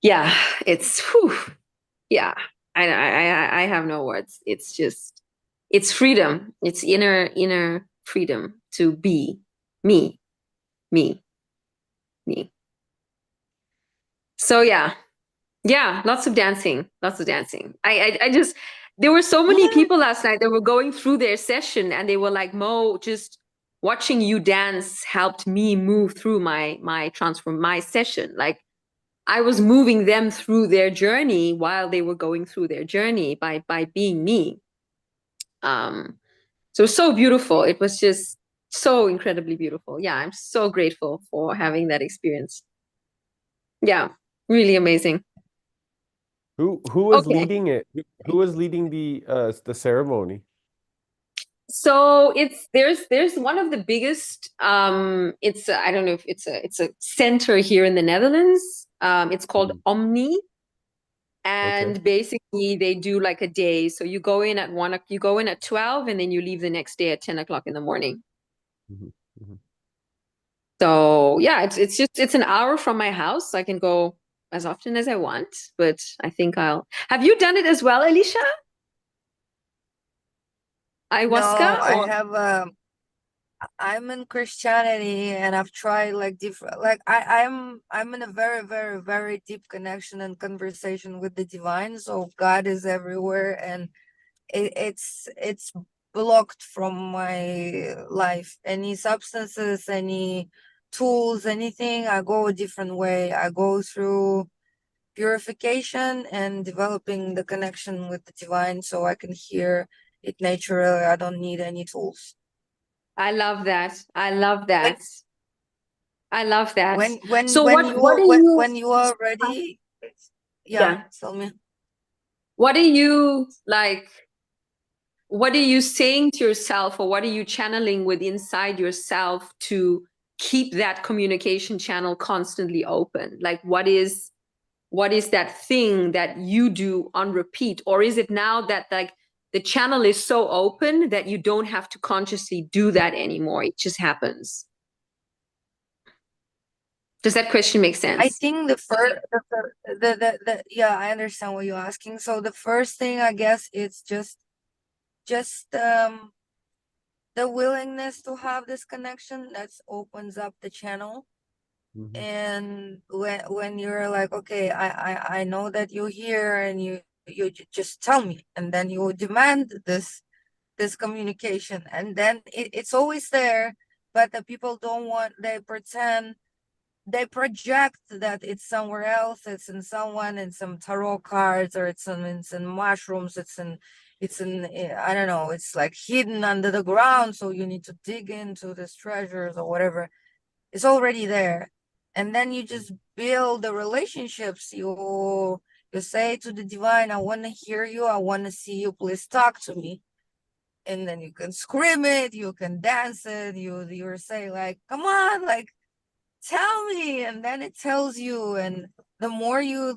yeah, it's whew, yeah. I have no words. It's just it's freedom. It's inner freedom to be me, me, me. So yeah, lots of dancing, lots of dancing. I just there were so many people last night that were going through their session and they were like, Mo, just watching you dance helped me move through my session. Like I was moving them through their journey while they were going through their journey by being me. So beautiful. It was just so incredibly beautiful. Yeah, I'm so grateful for having that experience. Yeah, really amazing. Who was Okay. leading it? Who was leading the ceremony? So there's one of the biggest it's I don't know if it's a center here in the Netherlands. It's called Mhm. Omni, Okay. and basically they do like a day. So you go in at you go in at 12 and then you leave the next day at 10 o'clock in the morning. Mhm, mhm. So yeah, it's an hour from my house. I can go as often as I want, but I think I'll have you done it as well, Alicia? No, Ayahuasca or I'm in Christianity, and I've tried like different, like I'm in a very, very, very deep connection and conversation with the divine. So God is everywhere, and it's blocked from my life. Any substances, any tools, anything, I go a different way. I go through purification and developing the connection with the divine, so I can hear it naturally. I don't need any tools. I love that. I love When that. I love that. when when So when what you are you, when you are ready, yeah, yeah, tell me. what are you like, what are you saying to yourself, or what are you channeling with inside yourself to keep that communication channel constantly open? Like what is that thing that you do on repeat? Or is it now that like the channel is so open that you don't have to consciously do that anymore? It just happens. Does that question make I sense? think the yeah, I understand what you're asking. So the first thing, I guess, it's just the willingness to have this connection that opens up the channel. Mhm. And when you're like, okay, I know that you're here, and just tell me, and then you demand this communication, and then it's always there, but the people don't want, they pretend, they project that it's somewhere else, it's in someone, in some tarot cards, or it's in mushrooms, it's in I don't know, it's like hidden under the ground, so you need to dig into these treasures or whatever. It's already there. And then you just build the relationships. You say to the divine, I want to hear you, I want to see you, please talk to me. And then you can scream it, you can dance it, you say like, come on, like, tell me. And then it tells you, and the more you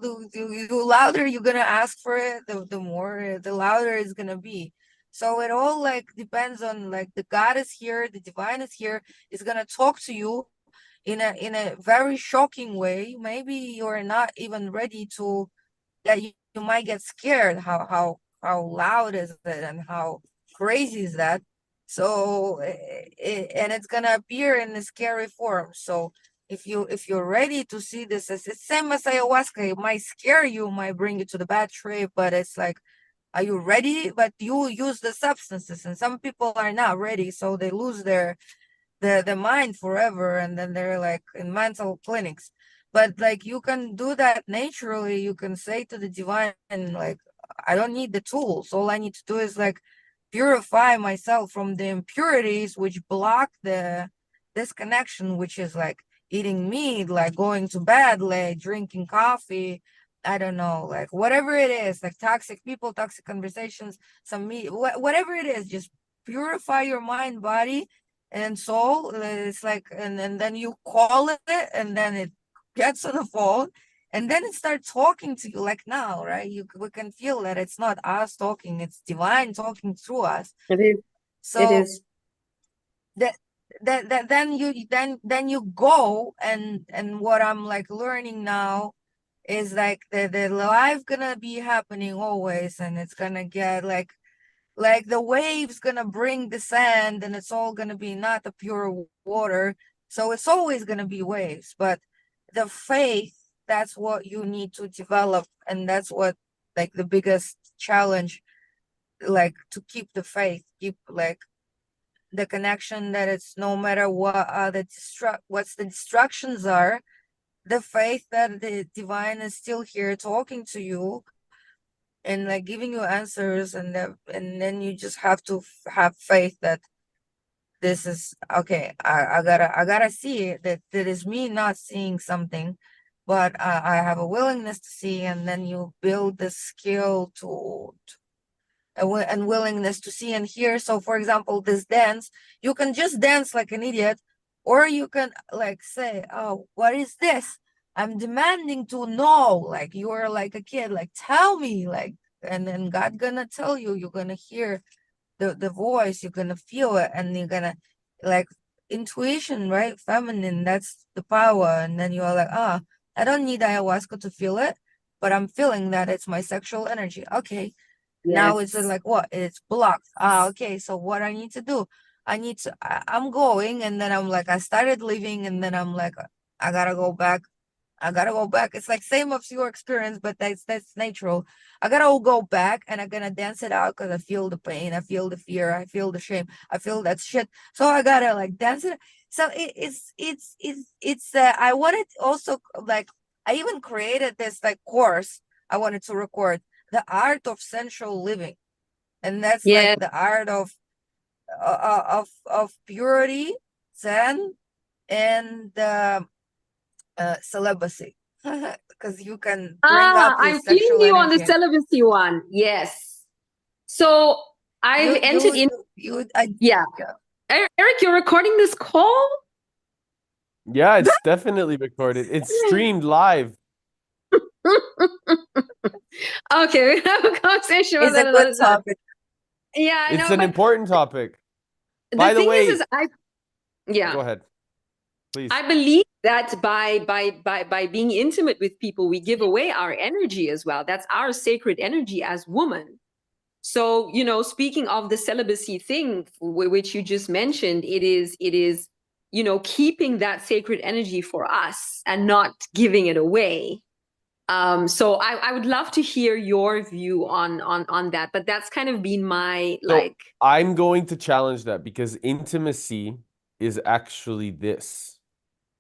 louder you're gonna ask for it, the more, the louder it's gonna be. So it all like depends on, like, the God is here, the divine is here, is gonna talk to you in a very shocking way. Maybe you're not even ready to, that you might get scared. How loud is it, and how crazy is that? So and it's gonna appear in a scary form. So if you're ready to see this, as it's same as ayahuasca, it might scare you, might bring you to the bad trip, but it's like, are you ready? But you use the substances, and some people are not ready, so they lose the mind forever, and then they're like in mental clinics. But like, you can do that naturally. You can say to the divine, like, I don't need the tools, all I need to do is like purify myself from the impurities which block this connection, which is like eating meat, like going to bed late, drinking coffee, I don't know, like whatever it is, like toxic people, toxic conversations, some meat, whatever it is, just purify your mind, body, and soul. It's like, and then you call it, and then it gets on the phone, and then it starts talking to you, like now, right? We can feel that it's not us talking, it's divine talking through us. It is. It So is. that then you go, and what I'm like learning now is like the life gonna be happening always, and it's gonna get like the waves gonna bring the sand, and it's all gonna be not the pure water. So it's always gonna be waves, but the faith, that's what you need to develop, and that's what, like, the biggest challenge, like, to keep the faith, keep like the connection, that it's no matter what what's the distractions are, the faith that the divine is still here talking to you, and like giving you answers, and then you just have to have faith that this is okay. I gotta see it, that is me not seeing something, but I have a willingness to see, and then you build the skill to and willingness to see and hear. So for example, this dance, you can just dance like an idiot, or you can like say, oh, what is this? I'm demanding to know, like you're like a kid, like tell me, like, and then God gonna tell you, you're gonna hear the voice, you're gonna feel it, and you're gonna, like, intuition, right? Feminine, that's the power. And then you're like, ah, I don't need ayahuasca to feel it, but I'm feeling that it's my sexual energy. Okay, now it's Yes. like, what? It's blocked. Ah, okay, so what I need to do? I'm going, and then I'm like, I started leaving, and then I'm like, I gotta go back. I gotta go back. It's like same of your experience, but that's natural. I gotta go back, and I'm gonna dance it out because I feel the pain, I feel the fear, I feel the shame, I feel that shit. So I gotta like dance it. So it's I wanted also, like, I even created this like course I wanted to record, the art of sensual living, and that's like Yeah. the art of purity, zen, and celibacy, because you can bring up Ah, your I'm feeling sexual you on the energy. celibacy one. Yes. So I've entered in. Yeah. Yeah. Eric, you're recording this call? Yeah, it's definitely recorded. It's streamed live. Okay, we have a conversation about It's a that good another time. topic. Yeah, I It's know, an but important topic. the By the thing way, is yeah, go ahead, please. I believe that by being intimate with people, we give away our energy as well. That's our sacred energy as women. So, speaking of the celibacy thing, which you just mentioned, it is, keeping that sacred energy for us and not giving it away. So I would love to hear your view on that, but that's kind of been my So like. I'm going to challenge that because intimacy is actually this.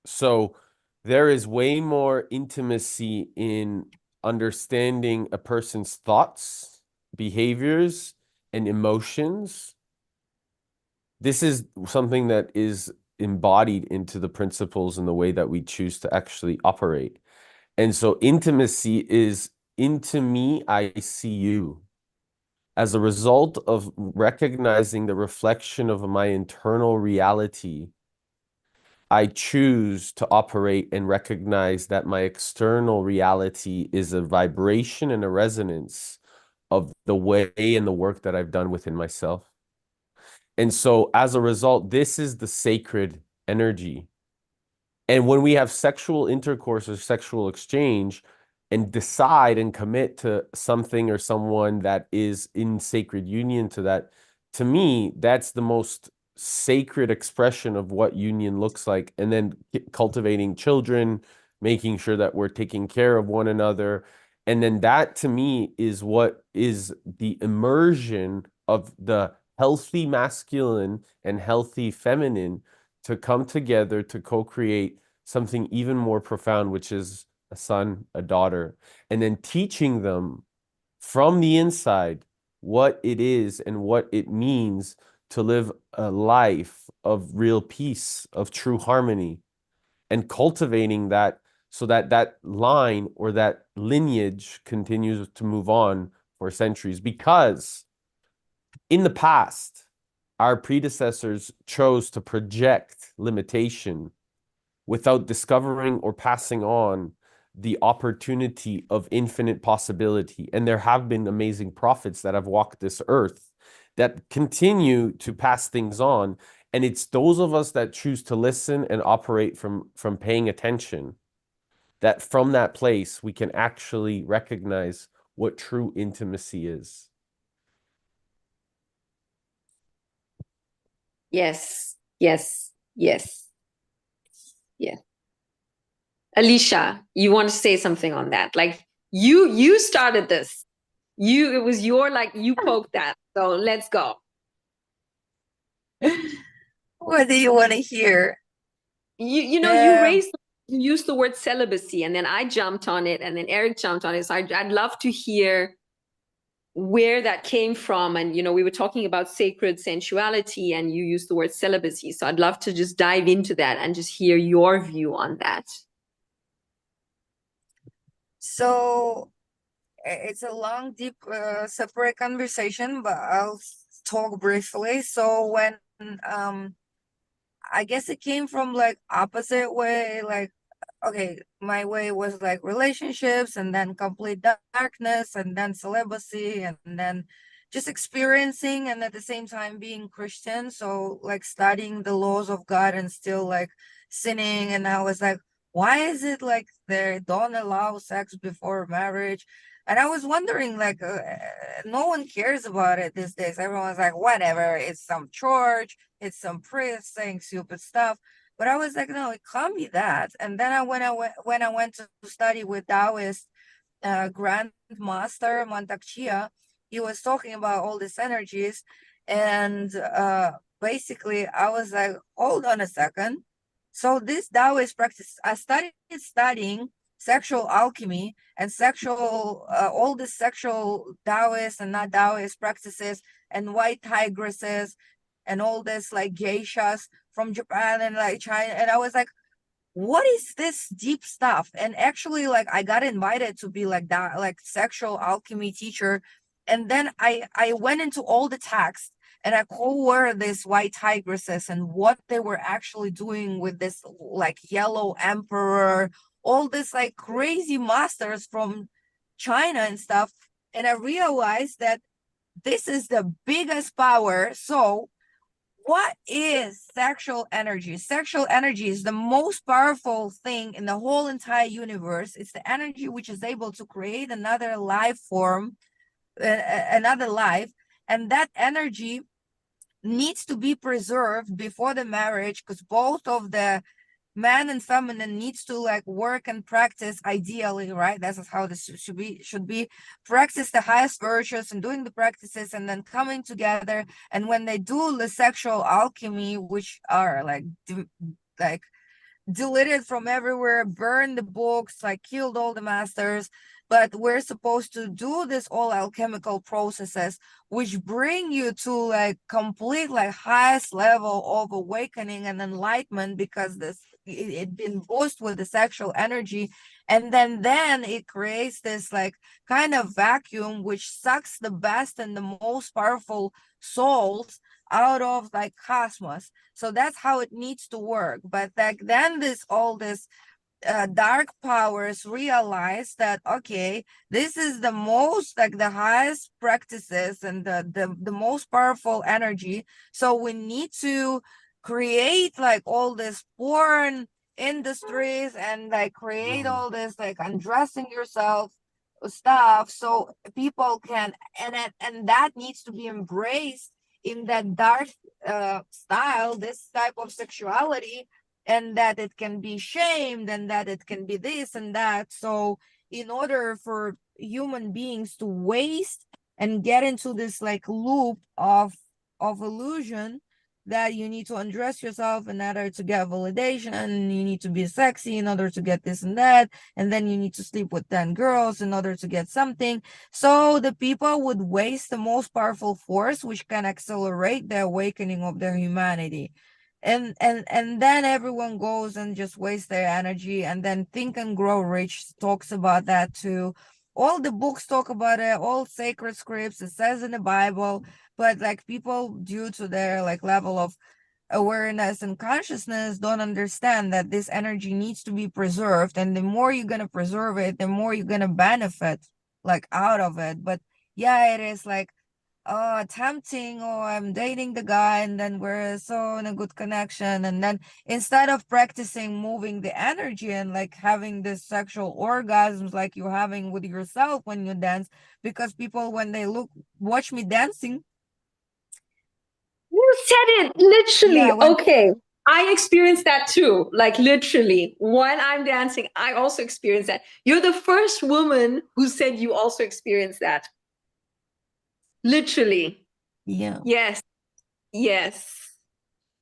So there is way more intimacy in understanding a person's thoughts, behaviors, and emotions. This is something that is embodied into the principles and the way that we choose to actually operate. And so intimacy is into me, I see you. As a result of recognizing the reflection of my internal reality, I choose to operate and recognize that my external reality is a vibration and a resonance of the way and the work that I've done within myself. And so, as a result, this is the sacred energy. And when we have sexual intercourse or sexual exchange and decide and commit to something or someone that is in sacred union to that, to me, that's the most sacred expression of what union looks like. And then cultivating children, making sure that we're taking care of one another. And then that to me is what is the immersion of the healthy masculine and healthy feminine to come together to co-create something even more profound, which is a son, a daughter, and then teaching them from the inside what it is and what it means to live a life of real peace, of true harmony, and cultivating that so that that line or that lineage continues to move on for centuries. Because in the past, our predecessors chose to project limitation without discovering or passing on the opportunity of infinite possibility. And there have been amazing prophets that have walked this earth that continue to pass things on. And it's those of us that choose to listen and operate from paying attention, that from that place we can actually recognize what true intimacy is. Yes, yes, yes, yes. Alicia, you want to say something on that? Like you started this. It was your, like, you poked that. So let's go. What do you want to hear? You used the word celibacy, and then I jumped on it, and then Eric jumped on it. So I'd love to hear where that came from. And we were talking about sacred sensuality, and you used the word celibacy. So I'd love to just dive into that and just hear your view on that. So it's a long, deep, separate conversation, but I'll talk briefly. So when I guess it came from like opposite way, like, okay, my way was like relationships, and then complete darkness, and then celibacy, and then just experiencing, and at the same time being Christian. So like studying the laws of God and still like sinning. And I was like, why is it like they don't allow sex before marriage? And I was wondering, like, no one cares about it these days. Everyone's like, whatever, it's some church, it's some priest saying stupid stuff. But I was like, no, it can't be that. And then when I went to study with Taoist Grandmaster Mantak Chia, he was talking about all these energies, and basically I was like, hold on a second. So this Taoist practice, I started studying sexual alchemy and sexual, all the sexual Taoist and not Taoist practices, and white tigresses, and all this like geishas from Japan and like China, and I was like, what is this deep stuff? And actually, like, I got invited to be like that, like sexual alchemy teacher. And then I went into all the text, and I co-were this white tigresses and what they were actually doing with this like yellow emperor, all this like crazy masters from China and stuff. And I realized that this is the biggest power. So what is sexual energy? Sexual energy is the most powerful thing in the whole entire universe. It's the energy which is able to create another life form, another life. And that energy needs to be preserved before the marriage, because both of the man and feminine needs to like work and practice ideally, right? That's how this should be practice the highest virtues and doing the practices and then coming together. And when they do the sexual alchemy, which are like deleted from everywhere, burned the books, like killed all the masters. But we're supposed to do this all alchemical processes, which bring you to like complete like highest level of awakening and enlightenment, because this it been boosted with the sexual energy. And then it creates this like kind of vacuum which sucks the best and the most powerful souls out of like cosmos. So that's how it needs to work. But like then all this dark powers realize that, okay, this is the most like the highest practices and the most powerful energy. So we need to create like all this porn industries and like create all this like undressing yourself stuff, so people can, and that needs to be embraced in that dark style, this type of sexuality, and that it can be shamed, and that it can be this and that. So in order for human beings to waste and get into this like loop of illusion, that you need to undress yourself in order to get validation, and you need to be sexy in order to get this and that, and then you need to sleep with 10 girls in order to get something. So the people would waste the most powerful force which can accelerate the awakening of their humanity. And then everyone goes and just wastes their energy. And then Think and Grow Rich talks about that too. All the books talk about it, all sacred scripts, it says in the Bible. But like people, due to their like level of awareness and consciousness, don't understand that this energy needs to be preserved. And the more you're going to preserve it, the more you're going to benefit like out of it. But yeah, it is like tempting, or I'm dating the guy and then we're so in a good connection, and then instead of practicing moving the energy and like having this sexual orgasms like you're having with yourself when you dance, because people, when they watch me dancing. You said it literally. Yeah, Okay. I experienced that too. Like literally, when I'm dancing, I also experience that. You're the first woman who said you also experienced that. Literally. Yeah. Yes. Yes.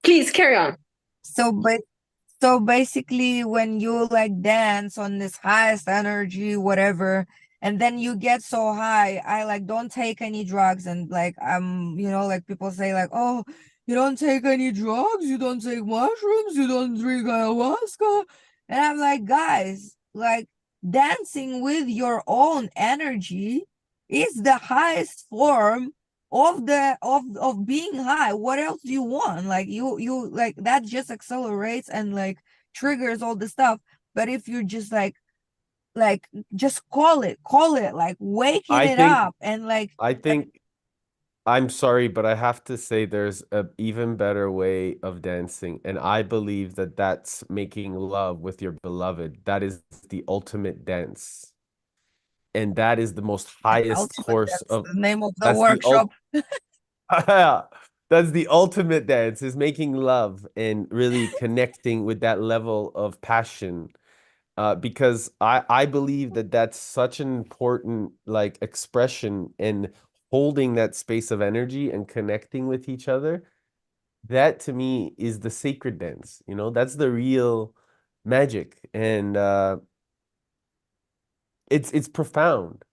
Please carry on. So basically, when you like dance on this highest energy, whatever, and then you get so high, I like don't take any drugs, and like like people say like, oh, you don't take any drugs, you don't take mushrooms, you don't drink ayahuasca, and I'm like, guys, like dancing with your own energy is the highest form of being high. What else do you want? Like you like that just accelerates and like triggers all the stuff. But if you're just like just call it like waking I it think up, and like I think I'm sorry, but I have to say there's a even better way of dancing, and I believe that that's making love with your beloved. That is the ultimate dance, and that is the most highest Ultimate, course that's of the name of the that's the ult workshop. that's the ultimate dance is making love and really connecting with that level of passion. Because I believe that that's such an important like expression and holding that space of energy and connecting with each other. That to me is the sacred dance, you know, that's the real magic. And it's profound.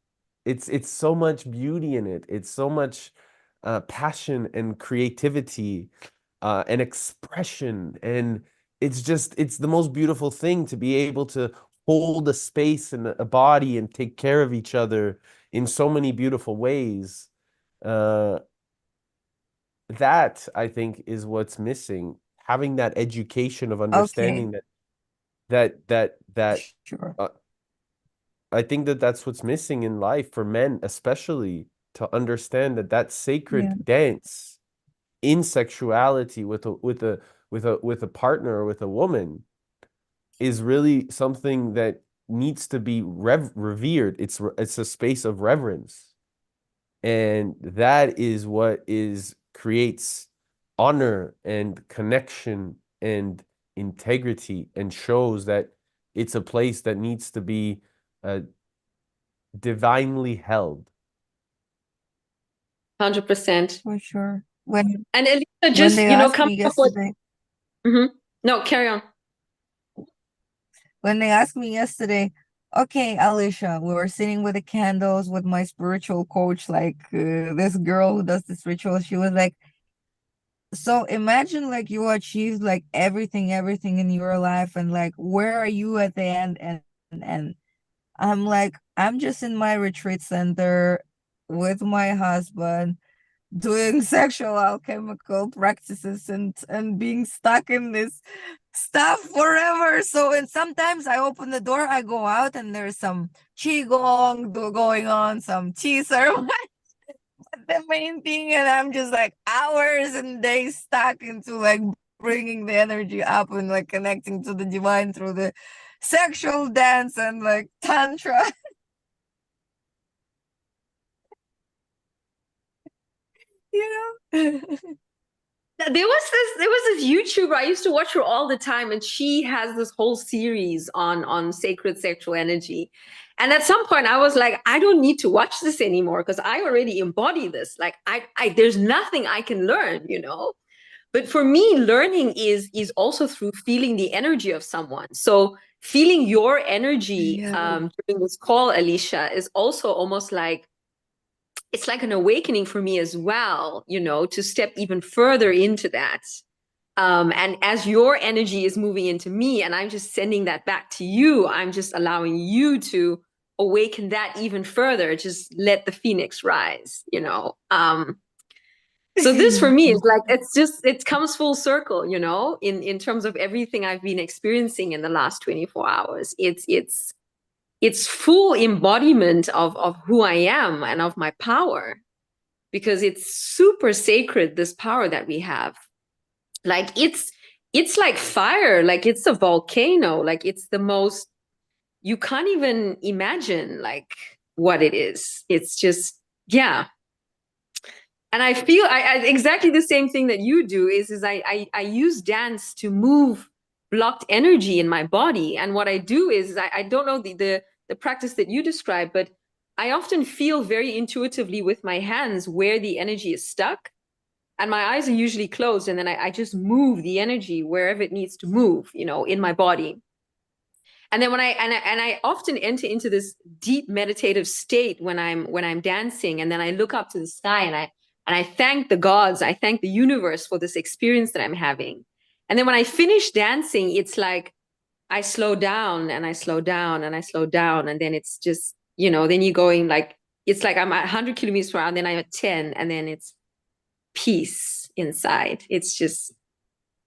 It's so much beauty in it. It's so much passion and creativity and expression. And it's the most beautiful thing to be able to hold a space and a body and take care of each other in so many beautiful ways. Uh, that I think is what's missing. Having that education of Okay, understanding that sure. uh, I think that that's what's missing in life for men, especially to understand that that Yeah. sacred dance in sexuality with a partner or with a woman is really something that needs to be revered. It's a space of reverence, and that is what is creates honor and connection and integrity, and shows that it's a place that needs to be uh, divinely held. 100%. For sure. When And Elisa, when just, they you know, asked coming me up with, yesterday, no, carry on. when they asked me yesterday, okay, Alicia, we were sitting with the candles with my spiritual coach, like this girl who does this ritual. She was like, so imagine like you achieved like everything in your life, and like where are you at the end? And I'm like, I'm just in my retreat center with my husband doing sexual alchemical practices and being stuck in this stuff forever. So, and sometimes I open the door, I go out, and there's some qigong going on, some tea ceremony. The main thing, and I'm just like hours and days stuck into like bringing the energy up and like connecting to the divine through the sexual dance and like tantra. You know. There was this YouTuber I used to watch her all the time, and she has this whole series on sacred sexual energy. And at some point I was like, I don't need to watch this anymore because I already embody this. Like I there's nothing I can learn, you know. But for me, learning is also through feeling the energy of someone. So feeling your energy Yeah. during this call, Alicia, is also almost like it's like an awakening for me as well, you know, to step even further into that. And as your energy is moving into me and I'm just sending that back to you, I'm just allowing you to awaken that even further. Just let the phoenix rise, you know. So this for me is like it comes full circle, you know, in terms of everything I've been experiencing in the last 24 hours. It's full embodiment of who I am and of my power, because it's super sacred, this power that we have. Like it's like fire, like it's a volcano, like it's the most, you can't even imagine like what it is. It's just, yeah. And I feel I exactly the same thing that you do is I use dance to move blocked energy in my body. And what I do is I don't know the practice that you described, but I often feel very intuitively with my hands where the energy is stuck. And my eyes are usually closed, and then I just move the energy wherever it needs to move, you know, in my body. And then when I often enter into this deep meditative state when I'm dancing, and then I look up to the sky and I thank the gods, I thank the universe for this experience that I'm having. And then when I finish dancing, it's like I slow down and I slow down and I slow down, and then it's just, you know, then you're going like, it's like I'm at 100 kilometers per hour, and then I'm at 10, and then it's peace inside. It's just,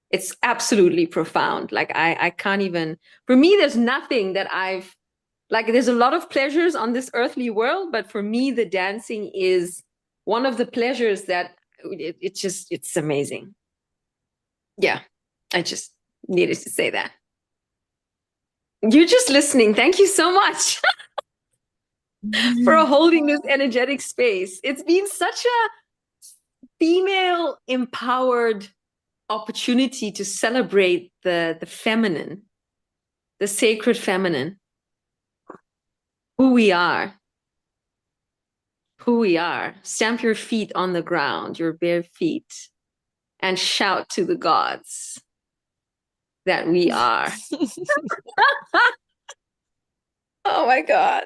it's absolutely profound. Like I can't even, for me, there's nothing that I've, like, there's a lot of pleasures on this earthly world, but for me, the dancing is one of the pleasures that it's amazing. Yeah, I just needed to say that. You're just listening. Thank you so much for holding this energetic space. It's been such a female empowered opportunity to celebrate the feminine, the sacred feminine, who we are. Who we are. Stamp your feet on the ground, your bare feet, and shout to the gods that we are. Oh my God.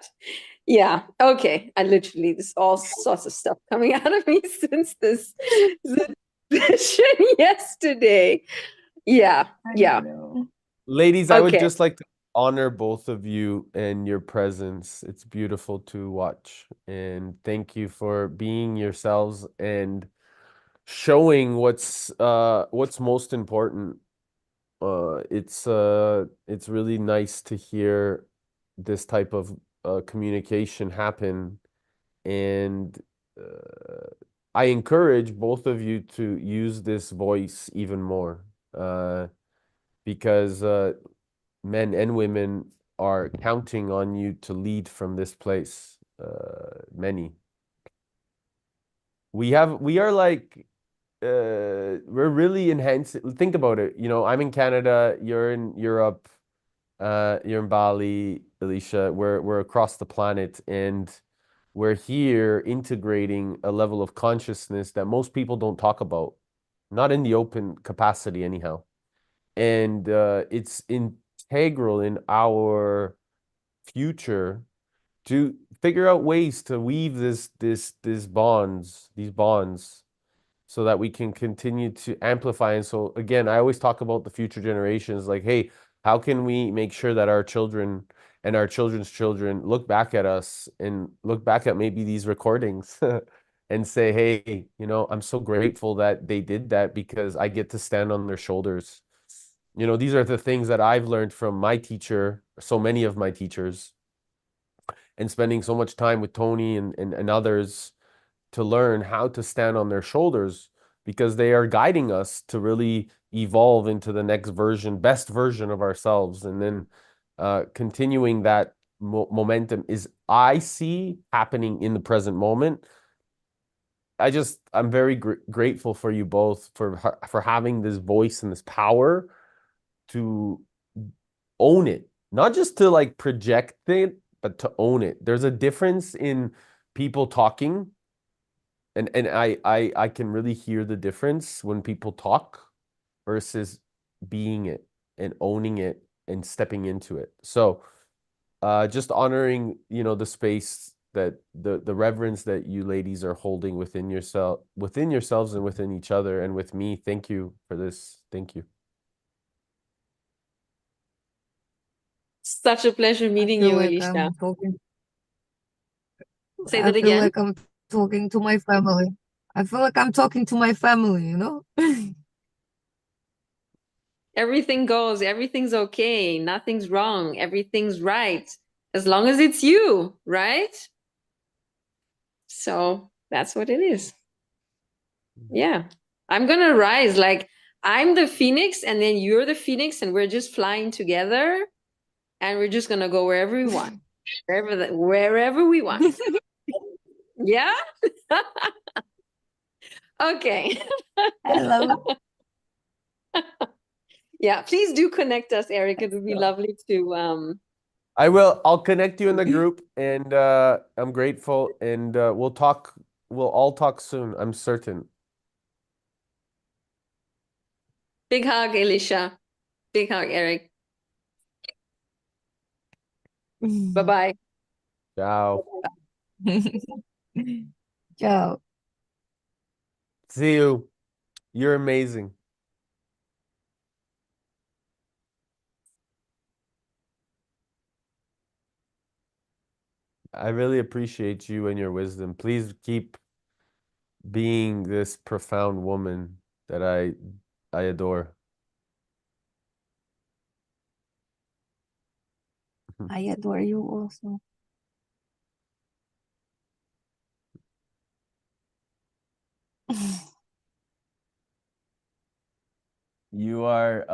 Yeah. Okay. I literally, there's all sorts of stuff coming out of me since this session yesterday. Yeah. Yeah. Ladies, I would Okay. just like to honor both of you and your presence. It's beautiful to watch. And thank you for being yourselves and showing what's most important. It's really nice to hear this type of communication happen. And I encourage both of you to use this voice even more. Because men and women are counting on you to lead from this place. Many. We are like we're really enhancing. Think about it. You know, I'm in Canada, you're in Europe, you're in Bali, Alicia. We're across the planet, and we're here integrating a level of consciousness that most people don't talk about, not in the open capacity anyhow. And it's integral in our future to figure out ways to weave these bonds so that we can continue to amplify. And so again, I always talk about the future generations, like, hey, how can we make sure that our children and our children's children look back at us and look back at maybe these recordings and say, hey, you know, I'm so grateful that they did that because I get to stand on their shoulders. You know, these are the things that I've learned from my teacher, so many of my teachers, and spending so much time with Tony and others to learn how to stand on their shoulders, because they are guiding us to really evolve into the next version, best version of ourselves. And then continuing that momentum is, I see, happening in the present moment. I'm very grateful for you both for having this voice and this power to own it, not just to like project it, but to own it. There's a difference in people talking, and I can really hear the difference when people talk versus being it and owning it and stepping into it. So just honoring, you know, the space that the reverence that you ladies are holding within yourselves and within each other and with me. Thank you for this. Thank you. Such a pleasure meeting you, Alicia. Say that again. I feel like I'm talking to my family. I feel like I'm talking to my family, you know? Everything goes, everything's okay, nothing's wrong, everything's right, as long as it's you, right? So that's what it is. Yeah. I'm gonna rise, like I'm the phoenix and then you're the phoenix and we're just flying together and we're just gonna go wherever we want, wherever we want. Yeah. Okay. I love it. Yeah, please do connect us, Eric. It would be lovely to I will. I'll connect you in the group, and I'm grateful, and we'll talk. We'll all talk soon, I'm certain. big hug, Alicia. Big hug, Eric. Bye-bye. Ciao. Ciao. See you. You're amazing. I really appreciate you and your wisdom. Please keep being this profound woman that I adore. I adore you also. You are